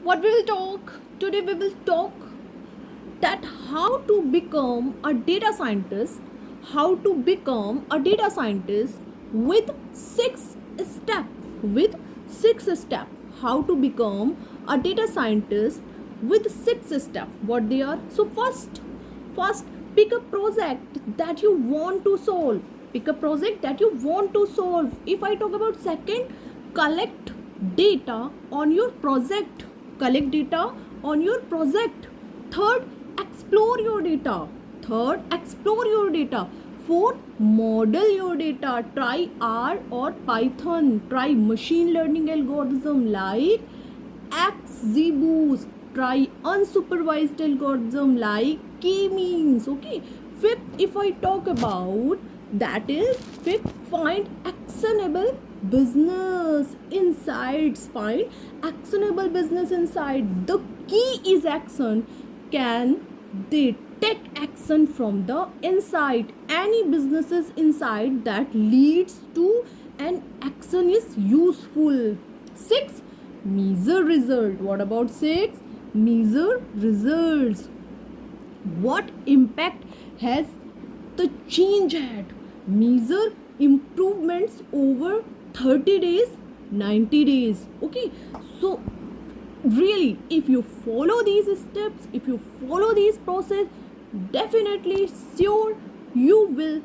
what we will talk today, we will talk that how to become a data scientist, with six step how to become a data scientist with six step. What they are? So first pick a project that you want to solve. If I talk about second, collect data on your project. Third, explore your data. Fourth, model your data. Try R or Python. Try machine learning algorithm like XGBoost. Try unsupervised algorithm like k-means. Okay. Fifth, if I talk about, that is fifth, find actionable business insights. The key is action. Can they take action from the inside? Any businesses inside that leads to an action is useful. Six, measure result. What about six? Measure results. What impact has the change had? Measure improvements over 30 days, 90 days. Okay, so really, if you follow these steps, if you follow these process, definitely sure you will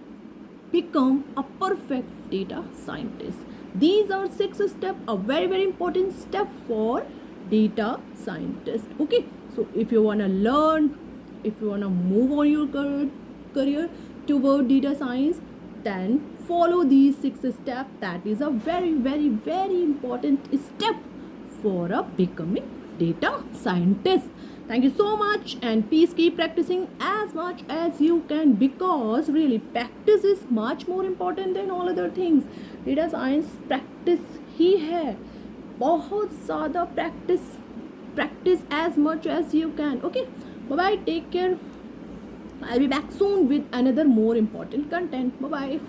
become a perfect data scientist. These are six steps, a very important step for data scientist. Okay, so if you want to learn, if you want to move on your career toward data science, then follow these six steps. That is a very important step for a becoming data scientist. Thank you so much, and please keep practicing as much as you can, because really practice is much more important than all other things. Data science practice ही है, बहुत ज़्यादा practice as much as you can. Okay, bye bye, take care. I'll be back soon with another more important content. Bye bye.